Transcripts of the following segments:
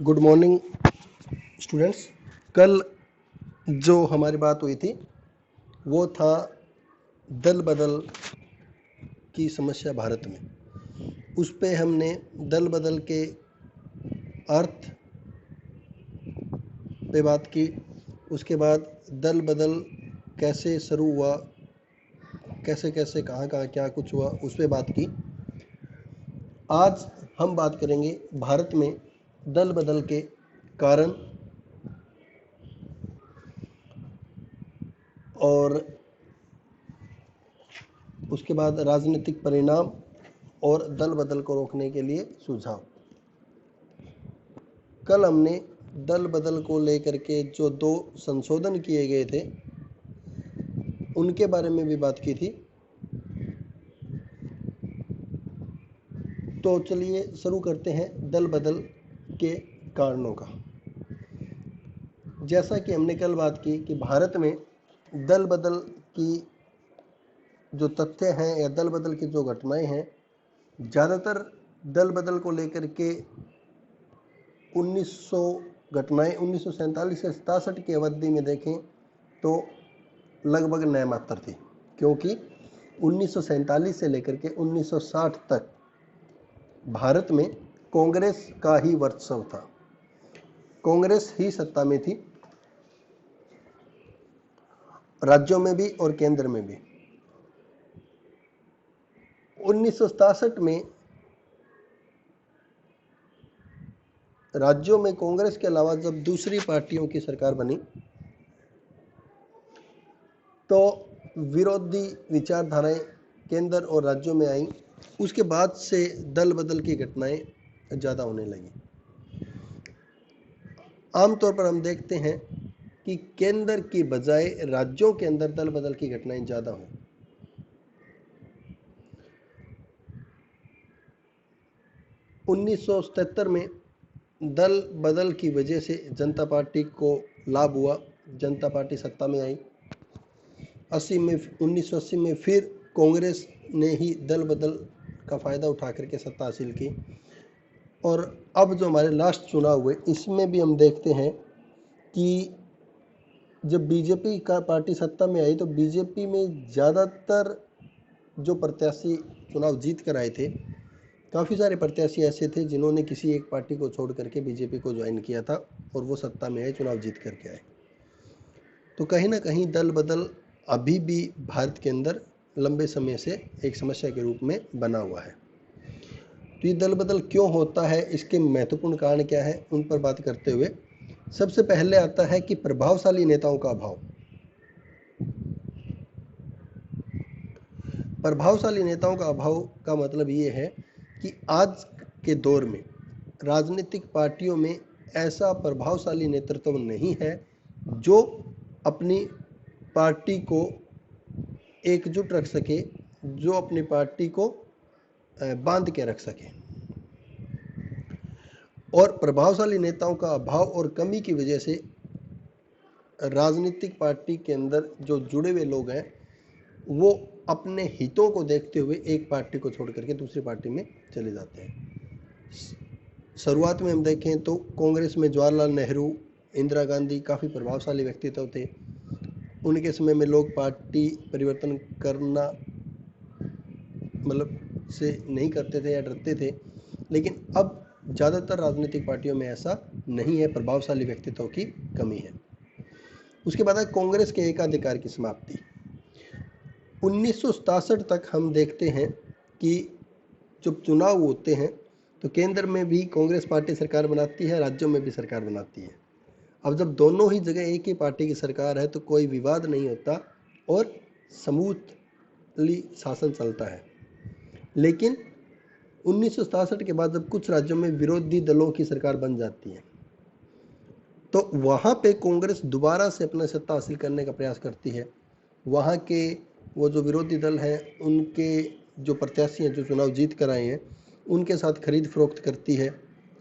Good morning students. कल जो हमारी बात हुई थी वो था दल बदल की समस्या भारत में। उस पे हमने दल बदल के अर्थ पे बात की। उसके बाद दल बदल कैसे शुरू हुआ, कैसे कैसे कहाँ कहाँ क्या कुछ हुआ, उस पे बात की। आज हम बात करेंगे भारत में दल बदल के कारण और उसके बाद राजनीतिक परिणाम और दल बदल को रोकने के लिए सुझाव। कल हमने दल बदल को लेकर के जो 2 संशोधन किए गए थे उनके बारे में भी बात की थी। तो चलिए शुरू करते हैं दल बदल के कारणों का। जैसा कि हमने कल बात की कि भारत में दल बदल की जो तथ्य हैं या दल बदल की जो घटनाएं हैं, ज़्यादातर दल बदल को लेकर के 1900 घटनाएं 1947 से 67 की अवधि में देखें तो लगभग नामात्र थी, क्योंकि 1947 से लेकर के 1960 तक भारत में कांग्रेस का ही वर्चस्व था, कांग्रेस ही सत्ता में थी, राज्यों में भी और केंद्र में भी। 1967 में राज्यों में कांग्रेस के अलावा जब दूसरी पार्टियों की सरकार बनी तो विरोधी विचारधाराएं केंद्र और राज्यों में आई। उसके बाद से दल बदल की घटनाएं ज़्यादा होने लगी। आमतौर पर हम देखते हैं कि केंद्र की बजाय राज्यों के अंदर दल बदल की घटनाएं ज़्यादा हुई। 1977 में दल बदल की वजह से जनता पार्टी को लाभ हुआ, जनता पार्टी सत्ता में आई। 1980 में फिर कांग्रेस ने ही दल बदल का फ़ायदा उठा करके सत्ता हासिल की। और अब जो हमारे लास्ट चुनाव हुए इसमें भी हम देखते हैं कि जब बीजेपी का पार्टी सत्ता में आई तो बीजेपी में ज़्यादातर जो प्रत्याशी चुनाव जीत कर आए थे, काफ़ी सारे प्रत्याशी ऐसे थे जिन्होंने किसी एक पार्टी को छोड़ करके बीजेपी को ज्वाइन किया था और वो सत्ता में आए, चुनाव जीत करके आए। तो कहीं ना कहीं दल बदल अभी भी भारत के अंदर लंबे समय से एक समस्या के रूप में बना हुआ है। तो ये दल बदल क्यों होता है, इसके महत्वपूर्ण कारण क्या है, उन पर बात करते हुए सबसे पहले आता है कि प्रभावशाली नेताओं का अभाव। प्रभावशाली नेताओं का अभाव का मतलब ये है कि आज के दौर में राजनीतिक पार्टियों में ऐसा प्रभावशाली नेतृत्व नहीं है जो अपनी पार्टी को एकजुट रख सके, जो अपनी पार्टी को बांध के रख सके। और प्रभावशाली नेताओं का अभाव और कमी की वजह से राजनीतिक पार्टी के अंदर जो जुड़े हुए लोग हैं वो अपने हितों को देखते हुए एक पार्टी को छोड़ करके दूसरी पार्टी में चले जाते हैं। शुरुआत में हम देखें तो कांग्रेस में जवाहरलाल नेहरू, इंदिरा गांधी काफ़ी प्रभावशाली व्यक्तित्व थे। उनके समय में लोग पार्टी परिवर्तन करना मतलब से नहीं करते थे या डरते थे, लेकिन अब ज़्यादातर राजनीतिक पार्टियों में ऐसा नहीं है, प्रभावशाली व्यक्तित्व की कमी है। उसके बाद है कांग्रेस के एकाधिकार की समाप्ति। 1967 तक हम देखते हैं कि जब चुनाव होते हैं तो केंद्र में भी कांग्रेस पार्टी सरकार बनाती है, राज्यों में भी सरकार बनाती है। अब जब दोनों ही जगह एक ही पार्टी की सरकार है तो कोई विवाद नहीं होता और समूली शासन चलता है। लेकिन 1967 के बाद जब कुछ राज्यों में विरोधी दलों की सरकार बन जाती है तो वहाँ पे कांग्रेस दोबारा से अपना सत्ता हासिल करने का प्रयास करती है। वहाँ के वो जो विरोधी दल हैं उनके जो प्रत्याशी हैं जो चुनाव जीत कर आए हैं उनके साथ खरीद फरोख्त करती है,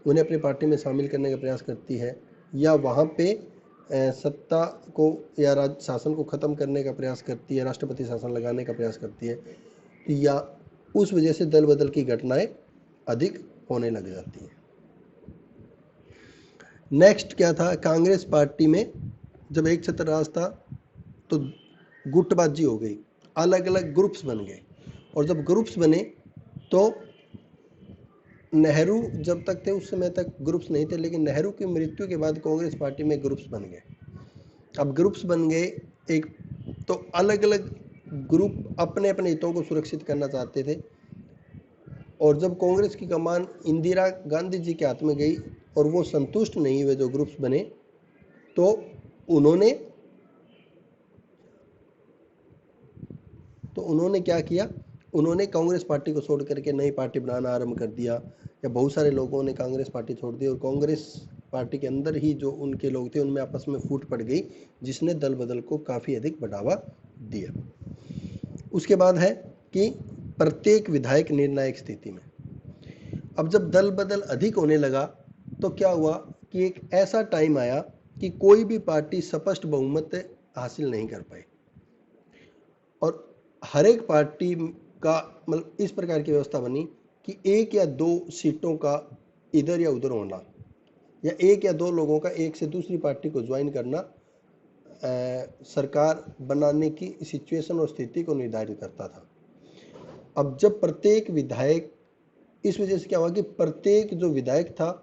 उन्हें अपनी पार्टी में शामिल करने का प्रयास करती है, या वहाँ पे सत्ता को या राज्य शासन को ख़त्म करने का प्रयास करती है, राष्ट्रपति शासन लगाने का प्रयास करती है, या उस वजह से दल बदल की घटनाएं अधिक होने लग जाती हैं। नेक्स्ट क्या था, कांग्रेस पार्टी में जब एक छत्र राज था तो गुटबाजी हो गई, अलग अलग ग्रुप्स बन गए। और जब ग्रुप्स बने तो नेहरू जब तक थे उस समय तक ग्रुप्स नहीं थे, लेकिन नेहरू की मृत्यु के बाद कांग्रेस पार्टी में ग्रुप्स बन गए। अब ग्रुप्स बन गए एक, तो अलग अलग ग्रुप अपने अपने हितों को सुरक्षित करना चाहते थे। और जब कांग्रेस की कमान इंदिरा गांधी जी के हाथ में गई और वो संतुष्ट नहीं हुए जो ग्रुप्स बने, तो उन्होंने क्या किया, उन्होंने कांग्रेस पार्टी को छोड़ करके नई पार्टी बनाना आरंभ कर दिया, या बहुत सारे लोगों ने कांग्रेस पार्टी छोड़ दी और कांग्रेस पार्टी के अंदर ही जो उनके लोग थे उनमें आपस में फूट पड़ गई, जिसने दल बदल को काफ़ी अधिक बढ़ावा दिया। उसके बाद है कि प्रत्येक विधायक निर्णायक स्थिति में। अब जब दल बदल अधिक होने लगा तो क्या हुआ कि एक ऐसा टाइम आया कि कोई भी पार्टी स्पष्ट बहुमत हासिल नहीं कर पाई, और हर एक पार्टी का मतलब इस प्रकार की व्यवस्था बनी कि एक या दो सीटों का इधर या उधर होना, या एक या दो लोगों का एक से दूसरी पार्टी को ज्वाइन करना सरकार बनाने की सिचुएशन और स्थिति को निर्धारित करता था। अब जब प्रत्येक विधायक, इस वजह से क्या हुआ कि प्रत्येक जो विधायक था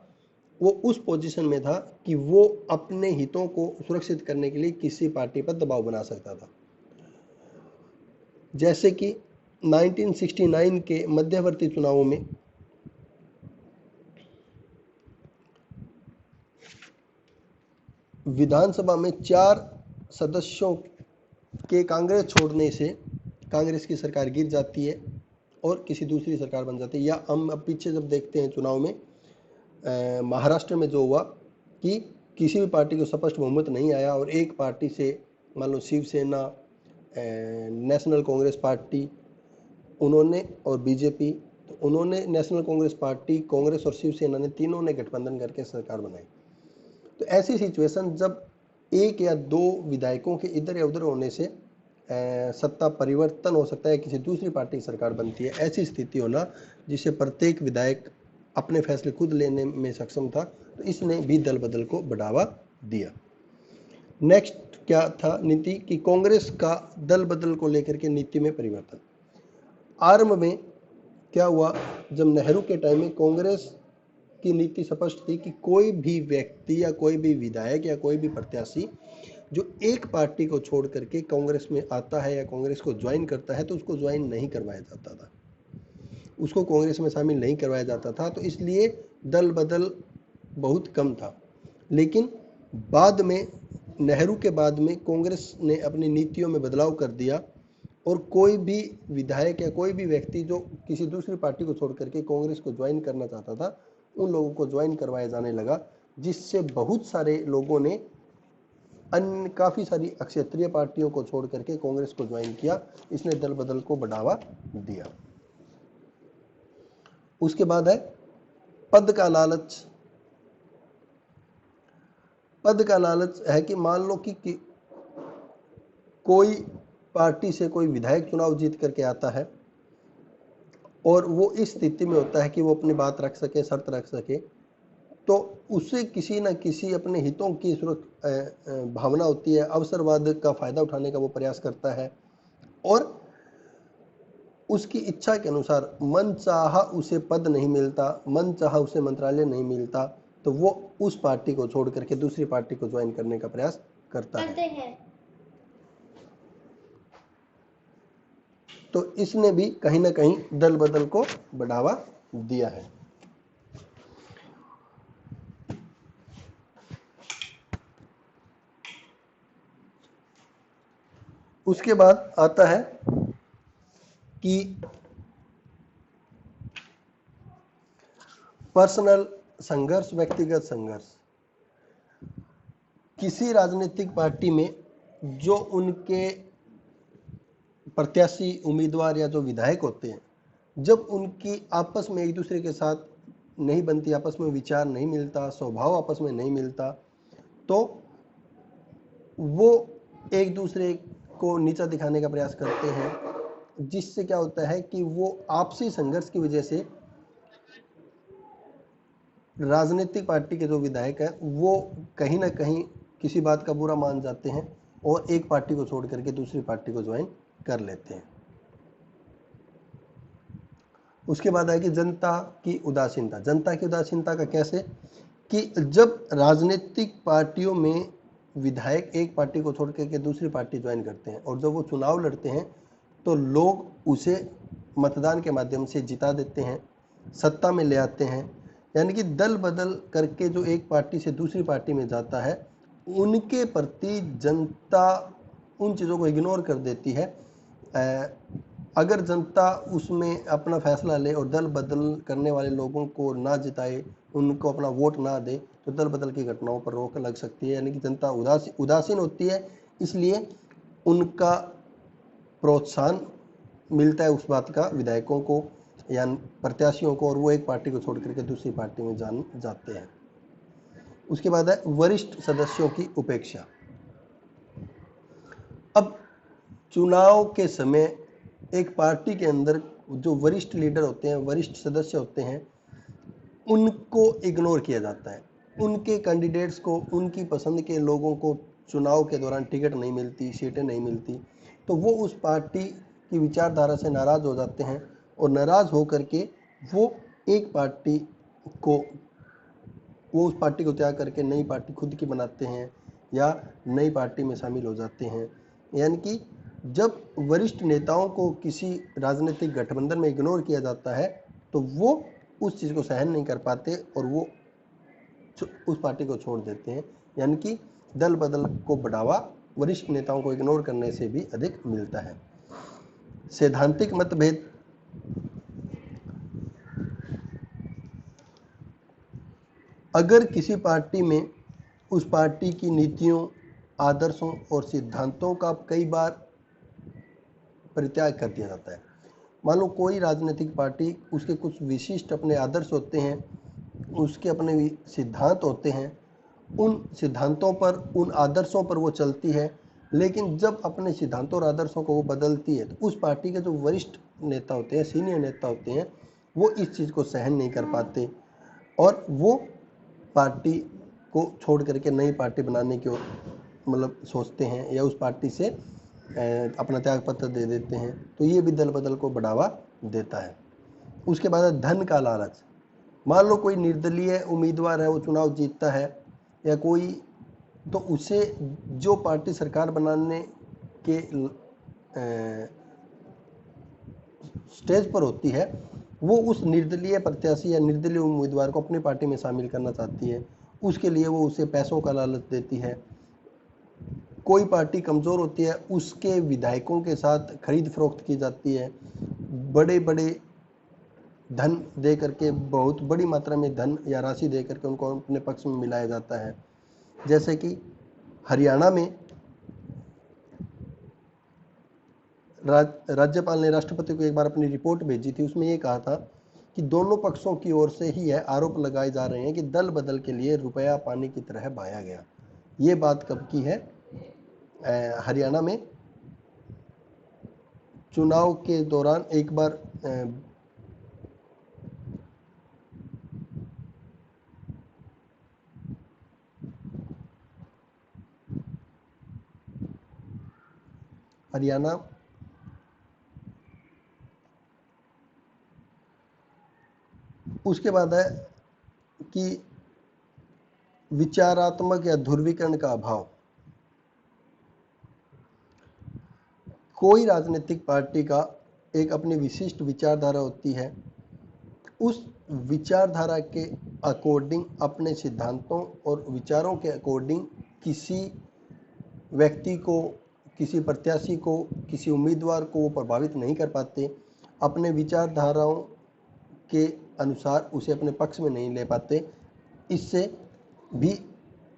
वो उस पोजीशन में था कि वो अपने हितों को सुरक्षित करने के लिए किसी पार्टी पर दबाव बना सकता था। जैसे कि 1969 के मध्यवर्ती चुनावों में विधानसभा में 4 सदस्यों के कांग्रेस छोड़ने से कांग्रेस की सरकार गिर जाती है और किसी दूसरी सरकार बन जाती है। या हम अब पीछे जब देखते हैं चुनाव में महाराष्ट्र में जो हुआ कि किसी भी पार्टी को स्पष्ट बहुमत नहीं आया और एक पार्टी से, मान लो शिवसेना, नेशनल कांग्रेस पार्टी उन्होंने और बीजेपी, तो उन्होंने नेशनल कांग्रेस पार्टी, कांग्रेस और शिवसेना ने तीनों ने गठबंधन करके सरकार बनाई। तो ऐसी सिचुएशन जब एक या दो विधायकों के इधर या उधर होने से सत्ता परिवर्तन हो सकता है, किसी दूसरी पार्टी की सरकार बनती है, ऐसी स्थिति होना जिसे प्रत्येक विधायक अपने फैसले खुद लेने में सक्षम था, तो इसने भी दल बदल को बढ़ावा दिया। नेक्स्ट क्या था नीति कि कांग्रेस का दल बदल को लेकर के नीति में परिवर्तन। आरंभ में क्या हुआ, जब नेहरू के टाइम में कांग्रेस की नीति स्पष्ट थी कि कोई भी व्यक्ति या कोई भी विधायक या कोई भी प्रत्याशी जो एक पार्टी को छोड़ करके कांग्रेस में आता है या कांग्रेस को ज्वाइन करता है तो उसको ज्वाइन नहीं करवाया जाता था, उसको कांग्रेस में शामिल नहीं करवाया जाता था। तो इसलिए दल बदल बहुत कम था। लेकिन बाद में, नेहरू के बाद में कांग्रेस ने अपनी नीतियों में बदलाव कर दिया और कोई भी विधायक या कोई भी व्यक्ति जो किसी दूसरी पार्टी को छोड़ करके कांग्रेस को ज्वाइन करना चाहता था उन लोगों को ज्वाइन करवाया जाने लगा, जिससे बहुत सारे लोगों ने अन्य काफ़ी सारी क्षेत्रीय पार्टियों को छोड़ करके कांग्रेस को ज्वाइन किया। इसने दल बदल को बढ़ावा दिया। उसके बाद है पद का लालच। पद का लालच है कि मान लो कि कोई पार्टी से कोई विधायक चुनाव जीत करके आता है और वो इस स्थिति में होता है कि वो अपनी बात रख सके, शर्त रख सके, तो उसे किसी न किसी अपने हितों की भावना होती है, अवसरवाद का फायदा उठाने का वो प्रयास करता है और उसकी इच्छा के अनुसार मन चाहा उसे पद नहीं मिलता, मन चाहा उसे मंत्रालय नहीं मिलता, तो वो उस पार्टी को छोड़ करके दूसरी पार्टी को ज्वाइन करने का प्रयास करता है। तो इसने भी कहीं ना कहीं दल बदल को बढ़ावा दिया है। उसके बाद आता है कि पर्सनल संघर्ष, व्यक्तिगत संघर्ष। किसी राजनीतिक पार्टी में जो उनके प्रत्याशी, उम्मीदवार या जो विधायक होते हैं, जब उनकी आपस में एक दूसरे के साथ नहीं बनती, आपस में विचार नहीं मिलता, स्वभाव आपस में नहीं मिलता, तो वो एक दूसरे को नीचा दिखाने का प्रयास करते हैं, जिससे क्या होता है कि वो आपसी संघर्ष की वजह से राजनीतिक पार्टी के जो विधायक हैं वो कहीं ना कहीं किसी बात का बुरा मान जाते हैं और एक पार्टी को छोड़ करके दूसरी पार्टी को ज्वाइन कर लेते हैं। उसके बाद आएगी जनता की उदासीनता। जनता की उदासीनता का कैसे कि जब राजनीतिक पार्टियों में विधायक एक पार्टी को छोड़ करके दूसरी पार्टी ज्वाइन करते हैं और जब वो चुनाव लड़ते हैं तो लोग उसे मतदान के माध्यम से जिता देते हैं, सत्ता में ले आते हैं। यानी कि दल बदल करके जो एक पार्टी से दूसरी पार्टी में जाता है उनके प्रति जनता उन चीज़ों को इग्नोर कर देती है। अगर जनता उसमें अपना फैसला ले और दल बदल करने वाले लोगों को ना जिताए, उनको अपना वोट ना दे, तो दल बदल की घटनाओं पर रोक लग सकती है। यानी कि जनता उदासीन होती है, इसलिए उनका प्रोत्साहन मिलता है उस बात का विधायकों को या प्रत्याशियों को, और वो एक पार्टी को छोड़ करके दूसरी पार्टी में जाते हैं। उसके बाद है वरिष्ठ सदस्यों की उपेक्षा। अब चुनाव के समय एक पार्टी के अंदर जो वरिष्ठ लीडर होते हैं, वरिष्ठ सदस्य होते हैं, उनको इग्नोर किया जाता है। उनके कैंडिडेट्स को, उनकी पसंद के लोगों को चुनाव के दौरान टिकट नहीं मिलती, सीटें नहीं मिलती, तो वो उस पार्टी की विचारधारा से नाराज़ हो जाते हैं और नाराज़ होकर के वो उस पार्टी को त्याग करके नई पार्टी खुद की बनाते हैं या नई पार्टी में शामिल हो जाते हैं। यानी कि जब वरिष्ठ नेताओं को किसी राजनीतिक गठबंधन में इग्नोर किया जाता है तो वो उस चीज़ को सहन नहीं कर पाते और वो उस पार्टी को छोड़ देते हैं। यानी कि दल बदल को बढ़ावा वरिष्ठ नेताओं को इग्नोर करने से भी अधिक मिलता है। सैद्धांतिक मतभेद। अगर किसी पार्टी में उस पार्टी की नीतियों, आदर्शों और सिद्धांतों का कई बार परित्याग कर दिया जाता है। मान लो कोई राजनीतिक पार्टी, उसके कुछ विशिष्ट अपने आदर्श होते हैं, उसके अपने सिद्धांत होते हैं, उन सिद्धांतों पर, उन आदर्शों पर वो चलती है, लेकिन जब अपने सिद्धांतों और आदर्शों को वो बदलती है तो उस पार्टी के जो वरिष्ठ नेता होते हैं, सीनियर नेता होते हैं, वो इस चीज़ को सहन नहीं कर पाते और वो पार्टी को छोड़ करके नई पार्टी बनाने की मतलब सोचते हैं या उस पार्टी से अपना त्यागपत्र दे देते हैं। तो ये भी दल बदल को बढ़ावा देता है। उसके बाद धन का लालच। मान लो कोई निर्दलीय उम्मीदवार है, वो चुनाव जीतता है या कोई, तो उसे जो पार्टी सरकार बनाने के स्टेज पर होती है वो उस निर्दलीय प्रत्याशी या निर्दलीय उम्मीदवार को अपनी पार्टी में शामिल करना चाहती है। उसके लिए वो उसे पैसों का लालच देती है। कोई पार्टी कमज़ोर होती है, उसके विधायकों के साथ खरीद फरोख्त की जाती है, बड़े बड़े धन दे करके, बहुत बड़ी मात्रा में धन या राशि दे करके उनको अपने पक्ष में मिलाया जाता है। जैसे कि हरियाणा में राज्यपाल ने राष्ट्रपति को एक बार अपनी रिपोर्ट भेजी थी, उसमें ये कहा था कि दोनों पक्षों की ओर से ही यह आरोप लगाए जा रहे हैं कि दल बदल के लिए रुपया पानी की तरह बहाया गया। ये बात कब की है? हरियाणा में चुनाव के दौरान एक बार हरियाणा उसके बाद है कि विचारात्मक या ध्रुवीकरण का अभाव। कोई राजनीतिक पार्टी का एक अपनी विशिष्ट विचारधारा होती है, उस विचारधारा के अकॉर्डिंग, अपने सिद्धांतों और विचारों के अकॉर्डिंग किसी व्यक्ति को, किसी प्रत्याशी को, किसी उम्मीदवार को वो प्रभावित नहीं कर पाते, अपने विचारधाराओं के अनुसार उसे अपने पक्ष में नहीं ले पाते। इससे भी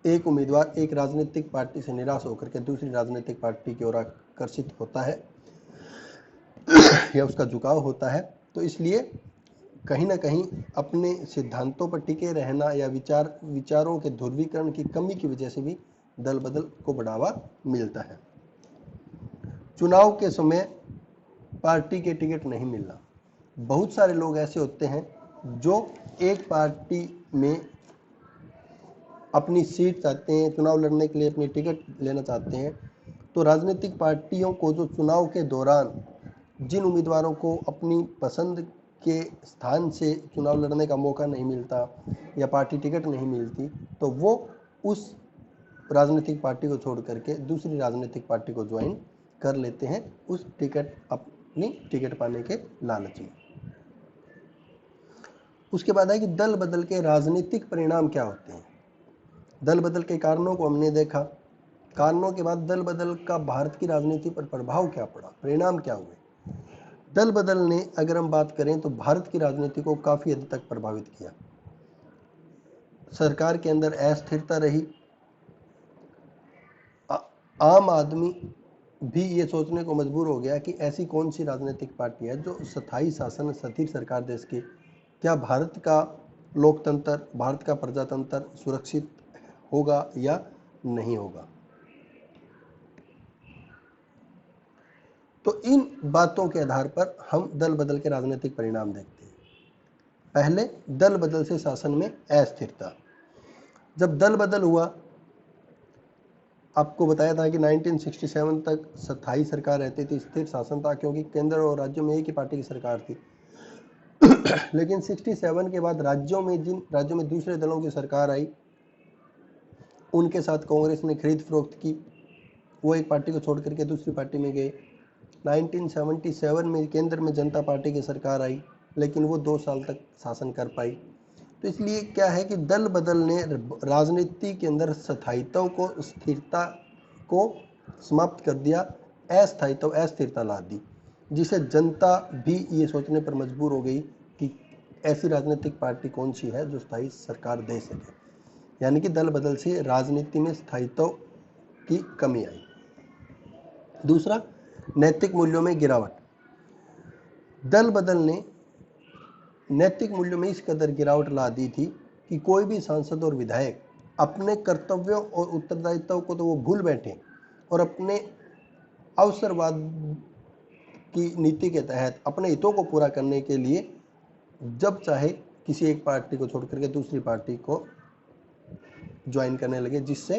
एक उम्मीदवार एक राजनीतिक पार्टी से निराश होकर के दूसरी राजनीतिक पार्टी की ओर आकर्षित होता है या उसका झुकाव होता है। तो इसलिए कहीं ना कहीं अपने सिद्धांतों पर टिके रहना या विचारों के ध्रुवीकरण की कमी की वजह से भी दल बदल को बढ़ावा मिलता है। चुनाव के समय पार्टी के टिकट नहीं मिलना। बहुत सारे लोग ऐसे होते हैं जो एक पार्टी में अपनी सीट चाहते हैं, चुनाव लड़ने के लिए अपनी टिकट लेना चाहते हैं, तो राजनीतिक पार्टियों को जो चुनाव के दौरान जिन उम्मीदवारों को अपनी पसंद के स्थान से चुनाव लड़ने का मौका नहीं मिलता या पार्टी टिकट नहीं मिलती, तो वो उस राजनीतिक पार्टी को छोड़ करके दूसरी राजनीतिक पार्टी को ज्वाइन कर लेते हैं उस अपनी टिकट पाने के लालच में। उसके बाद है कि दल बदल के राजनीतिक परिणाम क्या होते हैं। दल बदल के कारणों को हमने देखा, कारणों के बाद दल बदल का भारत की राजनीति पर प्रभाव क्या पड़ा, परिणाम क्या हुए। दल बदल ने अगर हम बात करें तो भारत की राजनीति को काफी हद तक प्रभावित किया। सरकार के अंदर अस्थिरता रही, आम आदमी भी ये सोचने को मजबूर हो गया कि ऐसी कौन सी राजनीतिक पार्टी है जो स्थायी शासन, स्थिर सरकार देश की, क्या भारत का लोकतंत्र, भारत का प्रजातंत्र सुरक्षित होगा या नहीं होगा। तो इन बातों के आधार पर हम दल बदल के राजनीतिक परिणाम देखते हैं। पहले, दल बदल से शासन में अस्थिरता। जब दल बदल हुआ, आपको बताया था कि 1967 तक स्थायी सरकार रहती थी, स्थिर शासन था, क्योंकि केंद्र और राज्यों में एक ही पार्टी की सरकार थी। लेकिन 67 के बाद जिन राज्यों में दूसरे दलों की सरकार आई, उनके साथ कांग्रेस ने खरीद फरोख्त की, वो एक पार्टी को छोड़ करके दूसरी पार्टी में गए। 1977 में केंद्र में जनता पार्टी की सरकार आई, लेकिन वो 2 साल तक शासन कर पाई। तो इसलिए क्या है कि दल बदल ने राजनीति के अंदर स्थायित्व को, स्थिरता को समाप्त कर दिया, अस्थायित्व, अस्थिरता ला दी, जिसे जनता भी ये सोचने पर मजबूर हो गई कि ऐसी राजनीतिक पार्टी कौन सी है जो स्थायी सरकार दे सके। यानी कि दल बदल से राजनीति में स्थायित्व की कमी आई। दूसरा, नैतिक मूल्यों में गिरावट। दल बदल ने नैतिक मूल्यों में इस कदर गिरावट ला दी थी कि कोई भी सांसद और विधायक अपने कर्तव्यों और उत्तरदायित्व को तो वो भूल बैठे, और अपने अवसरवाद की नीति के तहत अपने हितों को पूरा करने के लिए जब चाहे किसी एक पार्टी को छोड़ करके दूसरी पार्टी को ज्वाइन करने लगे, जिससे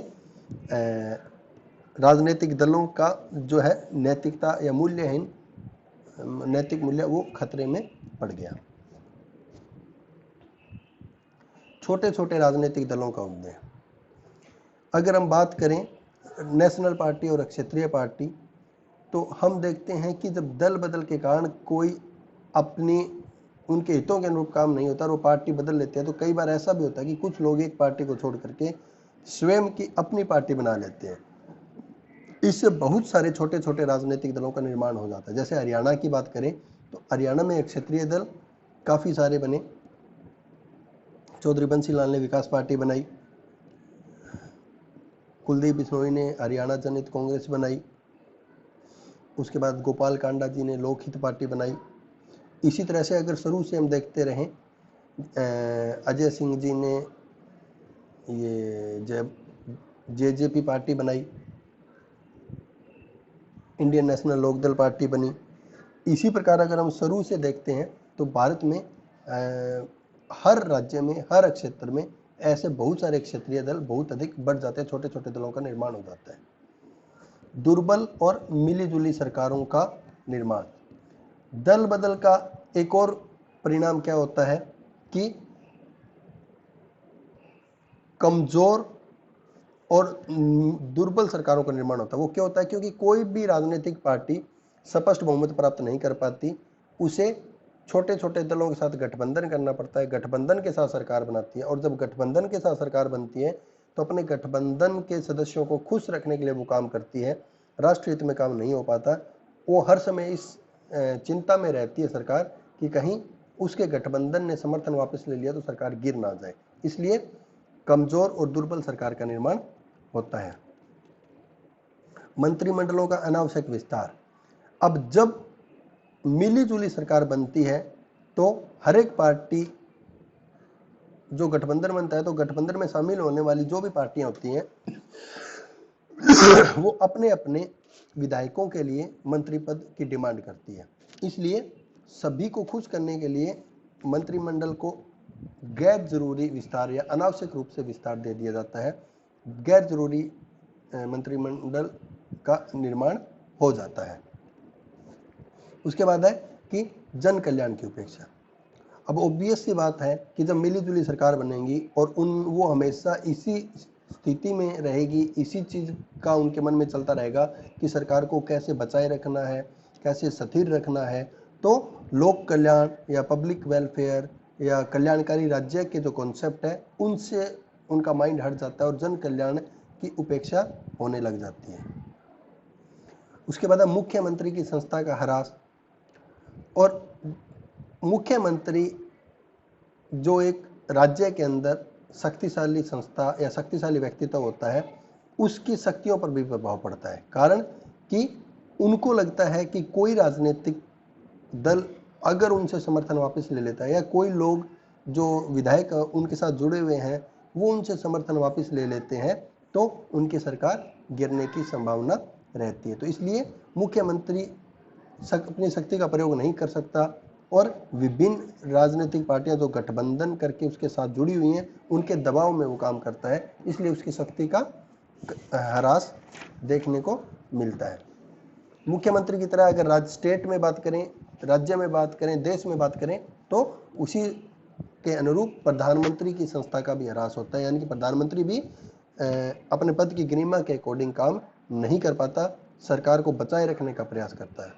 राजनीतिक दलों का जो है नैतिकता या मूल्यहीन नैतिक मूल्य वो खतरे में पड़ गया। छोटे छोटे राजनीतिक दलों का उदय। अगर हम बात करें नेशनल पार्टी और क्षेत्रीय पार्टी, तो हम देखते हैं कि जब दल बदल के कारण कोई अपनी उनके हितों के अनुरूप काम नहीं होता और वो पार्टी बदल लेते हैं, तो कई बार ऐसा भी होता है कि कुछ लोग एक पार्टी को छोड़ करके स्वयं की अपनी पार्टी बना लेते हैं। इससे बहुत सारे छोटे छोटे राजनीतिक दलों का निर्माण हो जाता है। जैसे हरियाणा की बात करें तो हरियाणा में एक क्षेत्रीय दल काफ़ी सारे बने। चौधरी बंसी लाल ने विकास पार्टी बनाई, कुलदीप बिश्नोई ने हरियाणा जनहित कांग्रेस बनाई, उसके बाद गोपाल कांडा जी ने लोकहित पार्टी बनाई। इसी तरह से अगर शुरू से हम देखते रहें, अजय सिंह जी ने ये जेजेपी पार्टी बनाई, इंडियन नेशनल लोकदल पार्टी बनी। इसी प्रकार अगर हम शुरू से देखते हैं तो भारत में हर राज्य में, हर क्षेत्र में ऐसे बहुत सारे क्षेत्रीय दल बहुत अधिक बढ़ जाते हैं, छोटे छोटे दलों का निर्माण हो जाता है। दुर्बल और मिलीजुली सरकारों का निर्माण। दल बदल का एक और परिणाम क्या होता है कि कमजोर और दुर्बल सरकारों का निर्माण होता है। वो क्या होता है, क्योंकि कोई भी राजनीतिक पार्टी स्पष्ट बहुमत प्राप्त नहीं कर पाती, उसे छोटे छोटे दलों के साथ गठबंधन करना पड़ता है, गठबंधन के साथ सरकार बनाती है, और जब गठबंधन के साथ सरकार बनती है तो अपने गठबंधन के सदस्यों को खुश रखने के लिए वो काम करती है, राष्ट्रीय हित में काम नहीं हो पाता। वो हर समय इस चिंता में रहती है सरकार कि कहीं उसके गठबंधन ने समर्थन वापस ले लिया तो सरकार गिर ना जाए, इसलिए कमजोर और दुर्बल सरकार का निर्माण होता है। मंत्रिमंडलों का अनावश्यक विस्तार। अब जब मिलीजुली सरकार बनती है तो हर एक पार्टी जो गठबंधन बनता है, तो गठबंधन में शामिल होने वाली जो भी पार्टियां होती हैं वो अपने अपने विधायकों के लिए मंत्री पद की डिमांड करती है। इसलिए सभी को खुश करने के लिए मंत्रिमंडल को गैर जरूरी विस्तार या अनावश्यक रूप से विस्तार दे दिया जाता है, गैर जरूरी मंत्रिमंडल का निर्माण हो जाता है। उसके बाद है कि जन कल्याण की उपेक्षा। अब ऑब्वियस सी बात है कि जब मिली-जुली सरकार बनेगी और वो हमेशा इसी स्थिति में रहेगी, इसी चीज़ का उनके मन में चलता रहेगा कि सरकार को कैसे बचाए रखना है, कैसे स्थिर रखना है, तो लोक कल्याण या पब्लिक वेलफेयर या कल्याणकारी राज्य के जो कॉन्सेप्ट है उनसे उनका माइंड हट जाता है और जन कल्याण की उपेक्षा होने लग जाती है। उसके बाद मुख्यमंत्री की संस्था का ह्रास। और मुख्यमंत्री जो एक राज्य के अंदर शक्तिशाली संस्था या शक्तिशाली व्यक्तित्व होता है, उसकी शक्तियों पर भी प्रभाव पड़ता है। कारण कि उनको लगता है कि कोई राजनीतिक दल अगर उनसे समर्थन वापस ले लेता है या कोई लोग जो विधायक उनके साथ जुड़े हुए हैं वो उनसे समर्थन वापस ले लेते हैं, तो उनकी सरकार गिरने की संभावना रहती है। तो इसलिए मुख्यमंत्री अपनी शक्ति का प्रयोग नहीं कर सकता और विभिन्न राजनीतिक पार्टियां जो गठबंधन करके उसके साथ जुड़ी हुई हैं उनके दबाव में वो काम करता है, इसलिए उसकी शक्ति का ह्रास देखने को मिलता है। मुख्यमंत्री की तरह अगर स्टेट में बात करें, राज्य में बात करें, देश में बात करें, तो उसी के अनुरूप प्रधानमंत्री की संस्था का भी ह्रास होता है, यानी कि प्रधानमंत्री भी अपने पद की गरिमा के अकॉर्डिंग काम नहीं कर पाता, सरकार को बचाए रखने का प्रयास करता है।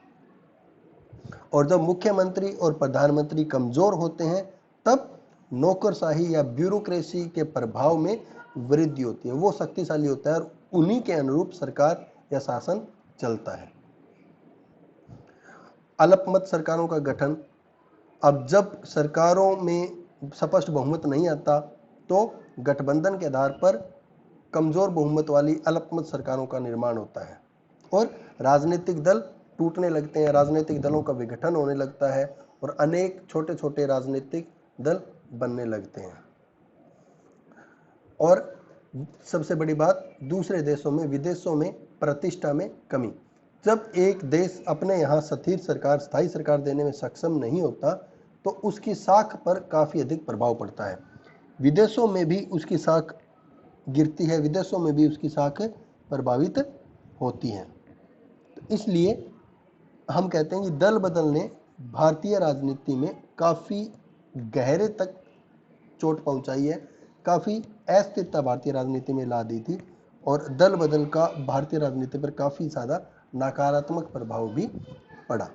और जब मुख्यमंत्री और प्रधानमंत्री कमजोर होते हैं तब नौकरशाही या ब्यूरोक्रेसी के प्रभाव में वृद्धि होती है, वो शक्तिशाली होता है और उन्हीं के अनुरूप सरकार या शासन चलता है। अल्पमत सरकारों का गठन। अब जब सरकारों में स्पष्ट बहुमत नहीं आता तो गठबंधन के आधार पर कमजोर बहुमत वाली अल्पमत सरकारों का निर्माण होता है और राजनीतिक दल टूटने लगते हैं, राजनीतिक दलों का विघटन होने लगता है और अनेक छोटे छोटे राजनीतिक दल बनने लगते हैं। और सबसे बड़ी बात, दूसरे देशों में, विदेशों में प्रतिष्ठा में कमी। जब एक देश अपने यहाँ स्थिर सरकार, स्थायी सरकार देने में सक्षम नहीं होता तो उसकी साख पर काफ़ी अधिक प्रभाव पड़ता है। विदेशों में भी उसकी साख गिरती है, विदेशों में भी उसकी साख प्रभावित होती है। तो इसलिए हम कहते हैं कि दल बदल ने भारतीय राजनीति में काफ़ी गहरे तक चोट पहुंचाई है, काफ़ी अस्थिरता भारतीय राजनीति में ला दी थी और दल बदल का भारतीय राजनीति पर काफ़ी ज़्यादा नकारात्मक प्रभाव भी पड़ा।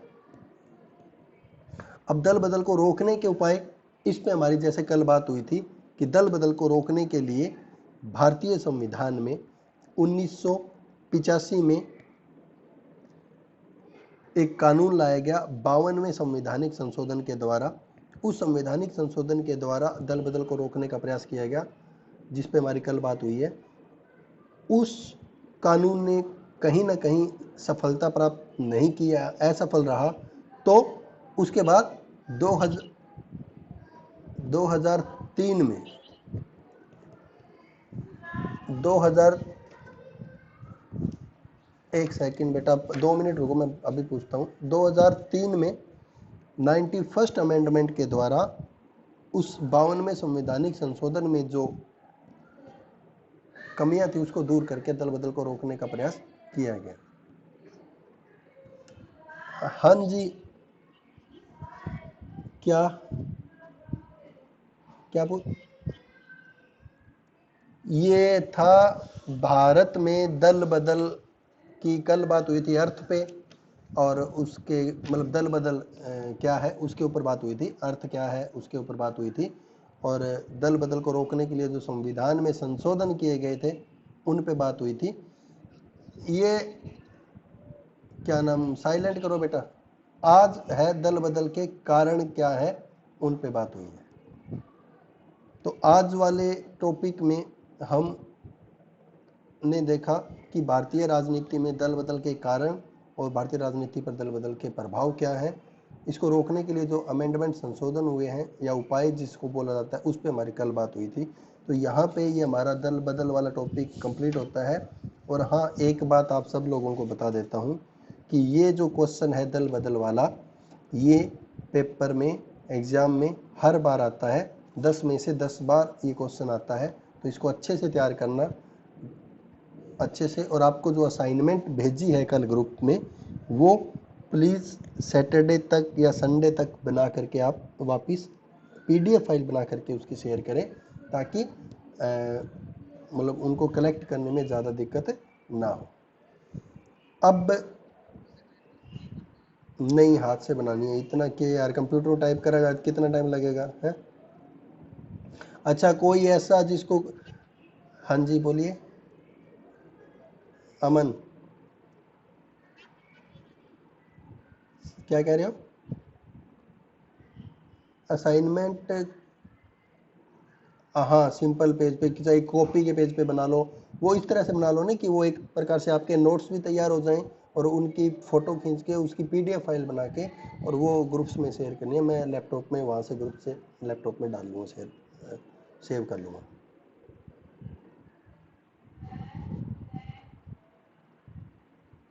अब दल बदल को रोकने के उपाय, इस पे हमारी जैसे कल बात हुई थी कि दल बदल को रोकने के लिए भारतीय संविधान में 1985 में एक कानून लाया गया 52वें संवैधानिक संशोधन के द्वारा। उस संवैधानिक संशोधन के द्वारा दल बदल को रोकने का प्रयास किया गया, जिस पे हमारी कल बात हुई है। उस कानून ने कहीं ना कहीं सफलता प्राप्त नहीं किया, असफल रहा। तो उसके बाद 2003 में 1 सेकंड बेटा, 2 मिनट रुको, मैं अभी पूछता हूँ। 2003 में 91st अमेंडमेंट के द्वारा उस 52वें संवैधानिक संशोधन में जो कमियां थी उसको दूर करके दल बदल को रोकने का प्रयास किया गया। हाँ जी, क्या क्या पूछ, ये था भारत में दल बदल की कल बात हुई थी, अर्थ पे और उसके मतलब दल बदल क्या है उसके ऊपर बात हुई थी, अर्थ क्या है उसके ऊपर बात हुई थी और दल बदल को रोकने के लिए जो संविधान में संशोधन किए गए थे उन पे बात हुई थी। ये क्या नाम, साइलेंट करो बेटा। आज है दल बदल के कारण क्या है, उन पे बात हुई है। तो आज वाले टॉपिक में हम ने देखा कि भारतीय राजनीति में दल बदल के कारण और भारतीय राजनीति पर दल बदल के प्रभाव क्या है। इसको रोकने के लिए जो अमेंडमेंट संशोधन हुए हैं या उपाय जिसको बोला जाता है, उस पर हमारी कल बात हुई थी। तो यहाँ पे ये हमारा दल बदल वाला टॉपिक कंप्लीट होता है। और हाँ, एक बात आप सब लोगों को बता देता हूँ कि ये जो क्वेश्चन है दल बदल वाला, ये पेपर में, एग्ज़ाम में हर बार आता है 10 में से 10 बार ये क्वेश्चन आता है, तो इसको अच्छे से तैयार करना, अच्छे से। और आपको जो असाइनमेंट भेजी है कल ग्रुप में, वो प्लीज़ सैटरडे तक या संडे तक बना करके आप वापस PDF फाइल बना करके उसकी शेयर करें, ताकि मतलब उनको कलेक्ट करने में ज़्यादा दिक्कत ना हो। अब नहीं, हाथ से बनानी है, इतना कि यार कंप्यूटर टाइप करेगा कितना टाइम लगेगा है। अच्छा, कोई ऐसा जिसको, हाँ जी बोलिए अमन, क्या कह रहे हो? असाइनमेंट, हाँ सिंपल पेज पे, चाहे कॉपी के पेज पे बना लो, वो इस तरह से बना लो ना कि वो एक प्रकार से आपके नोट्स भी तैयार हो जाएं, और उनकी फ़ोटो खींच के उसकी PDF फाइल बना के और वो ग्रुप्स में शेयर करनी है। मैं लैपटॉप में वहाँ से ग्रुप से लैपटॉप में डाल लूँगा, शेयर सेव कर लूँगा।